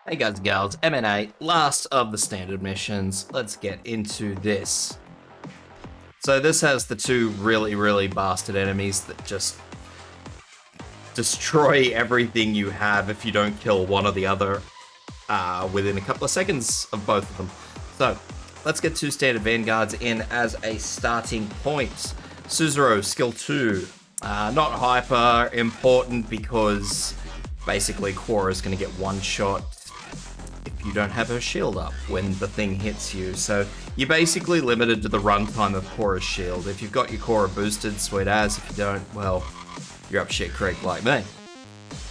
Hey guys and gals, MN-8, last of the standard missions. Let's get into this. So this has the two really bastard enemies that just destroy everything you have if you don't kill one or the other within a couple of seconds of both of them. So let's get two standard vanguards in as a starting point. Suzuro, skill 2. Not hyper important because basically Cora is going to get one shot if you don't have her shield up when the thing hits you. So you're basically limited to the runtime of Cora's shield. If you've got your Cora boosted, sweet as. If you don't, well, you're up shit creek like me.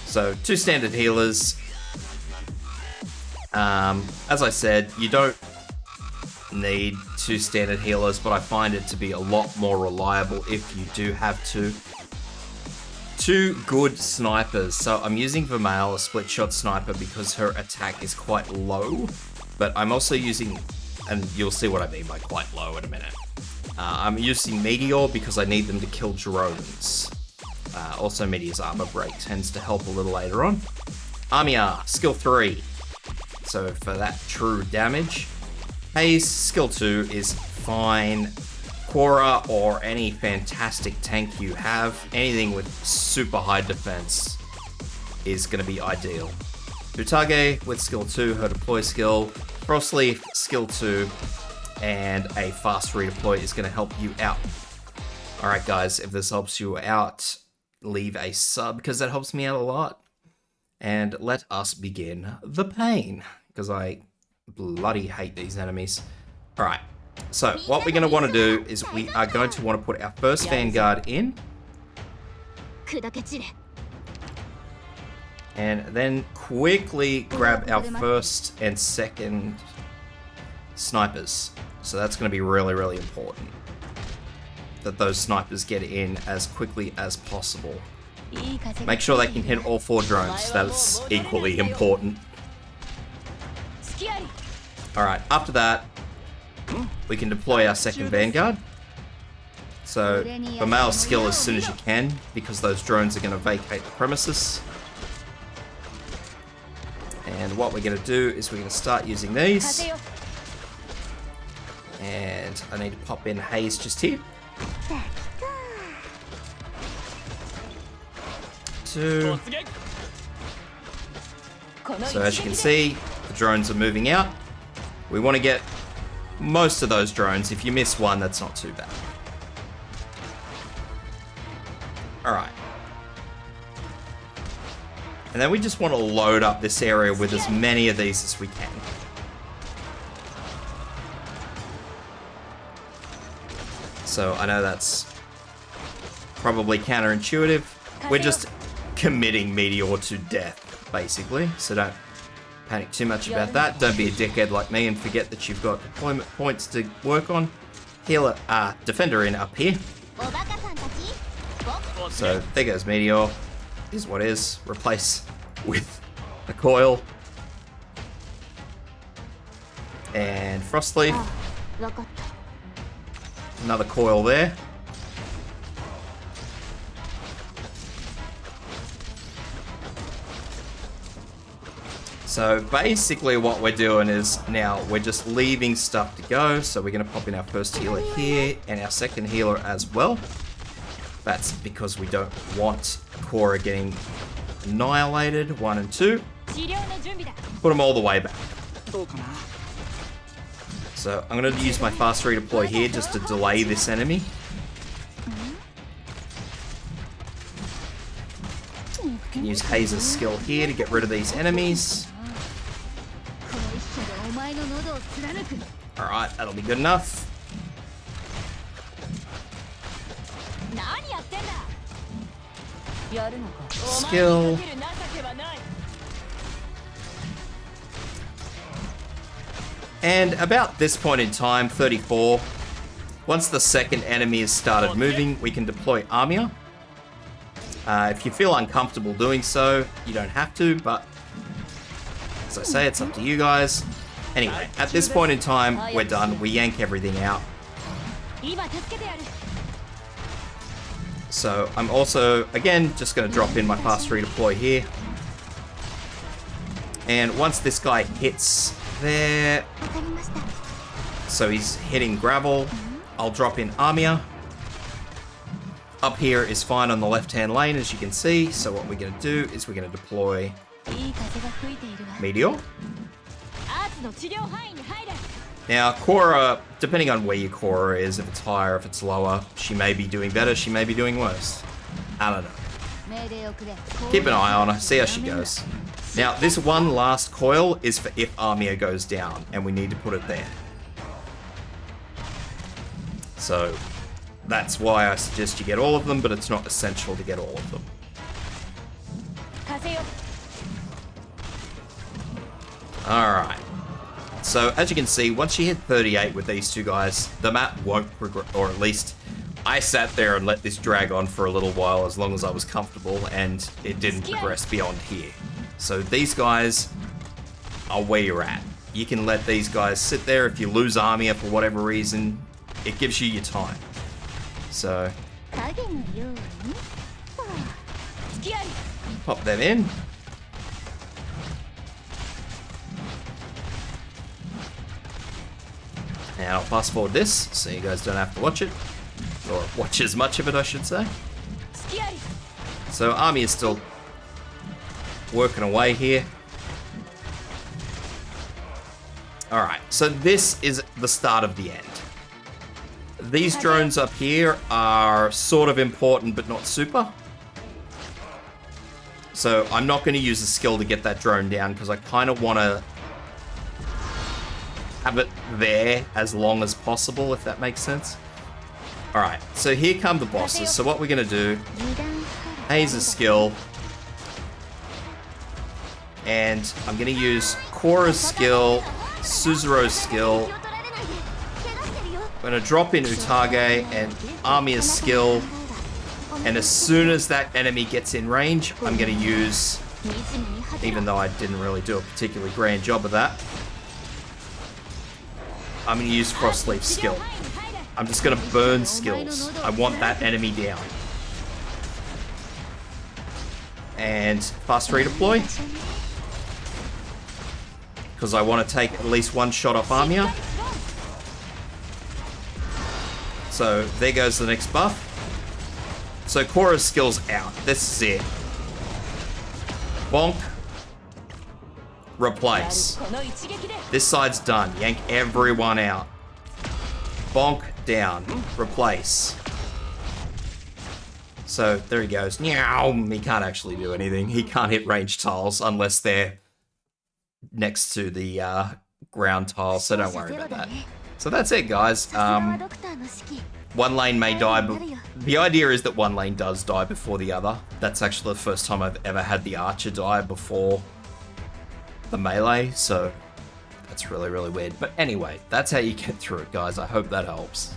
So two standard healers. As I said, you don't need two standard healers, but I find it to be a lot more reliable if you do have to. Two good snipers. So I'm using Vermeil, a split shot sniper, because her attack is quite low, but I'm also using, and you'll see what I mean by quite low in a minute. I'm using Meteor because I need them to kill drones. Also Meteor's armor break tends to help a little later on. Armia, skill 3. So for that true damage. Haze, skill 2 is fine. Cora or any fantastic tank you have, anything with super high defense is going to be ideal. Utage with skill 2, her deploy skill, Frostleaf skill 2, and a fast redeploy is going to help you out. Alright guys, if this helps you out, leave a sub because that helps me out a lot. And let us begin the pain, because I bloody hate these enemies. Alright. So, what we're going to want to do is we are going to want to put our first vanguard in. And then quickly grab our first and second snipers. So that's going to be really important. That those snipers get in as quickly as possible. Make sure they can hit all 4 drones. That is equally important. Alright, after that, we can deploy our second vanguard. So, Vermeil skill as soon as you can, because those drones are going to vacate the premises. And what we're going to do is we're going to start using these. And I need to pop in Haze just here. 2. So as you can see, the drones are moving out. We want to get most of those drones. If you miss one, that's not too bad. Alright. And then we just want to load up this area with as many of these as we can. So I know that's probably counterintuitive. We're just committing Meteor to death, basically. So don't panic too much about that. Don't be a dickhead like me and forget that you've got deployment points to work on. Healer, defender in up here. So there goes Meteor. Is what is. Replace with a coil. And Frostleaf. Another coil there. So basically what we're doing is now we're just leaving stuff to go. So we're going to pop in our first healer here and our second healer as well. That's because we don't want Cora getting annihilated. 1 and 2. Put them all the way back. So I'm going to use my fast redeploy here just to delay this enemy. I can use Haze's skill here to get rid of these enemies. Alright, that'll be good enough. Skill. And about this point in time, 34, once the second enemy has started moving, we can deploy Armia. If you feel uncomfortable doing so, you don't have to, but as I say, it's up to you guys. Anyway, at this point in time, we're done. We yank everything out. So I'm also, again, just going to drop in my fast redeploy here. And once this guy hits there, so he's hitting gravel, I'll drop in Armia. Up here is fine on the left-hand lane, as you can see. So what we're going to do is we're going to deploy Meteor. Now, Korra, depending on where your Korra is, if it's higher, if it's lower, she may be doing better, she may be doing worse. I don't know. Keep an eye on her, see how she goes. Now, this one last coil is for if Armia goes down, and we need to put it there. So, that's why I suggest you get all of them, but it's not essential to get all of them. Alright. So, as you can see, once you hit 38 with these two guys, the map won't progress, or at least I sat there and let this drag on for a little while as long as I was comfortable, and it didn't progress beyond here. So these guys are where you're at. You can let these guys sit there. If you lose Armia for whatever reason, it gives you your time. So, pop them in. Now I'll fast forward this so you guys don't have to watch it. Or watch as much of it, I should say. So Army is still working away here. Alright, so this is the start of the end. These drones up here are sort of important, but not super. So I'm not going to use a skill to get that drone down, because I kind of want to have it there as long as possible, if that makes sense. Alright, so here come the bosses. So what we're going to do, A's a skill, and I'm going to use Korra's skill, Suzuru's skill. I'm going to drop in Utage and Armia's skill, and as soon as that enemy gets in range, I'm going to use, even though I didn't really do a particularly grand job of that, I'm going to use Frostleaf's skill. I'm just going to burn skills. I want that enemy down. And fast redeploy, because I want to take at least one shot off Armia. So there goes the next buff. So Korra's skill's out. This is it. Bonk. Replace. This side's done. Yank everyone out. Bonk down. Replace. So there he goes. Meow. He can't actually do anything. He can't hit range tiles unless they're next to the ground tiles, so don't worry about that. So that's it, guys. One lane may die, but the idea is that one lane does die before the other. That's actually the first time I've ever had the archer die before the melee, so that's really, really weird. But anyway, that's how you get through it, guys. I hope that helps.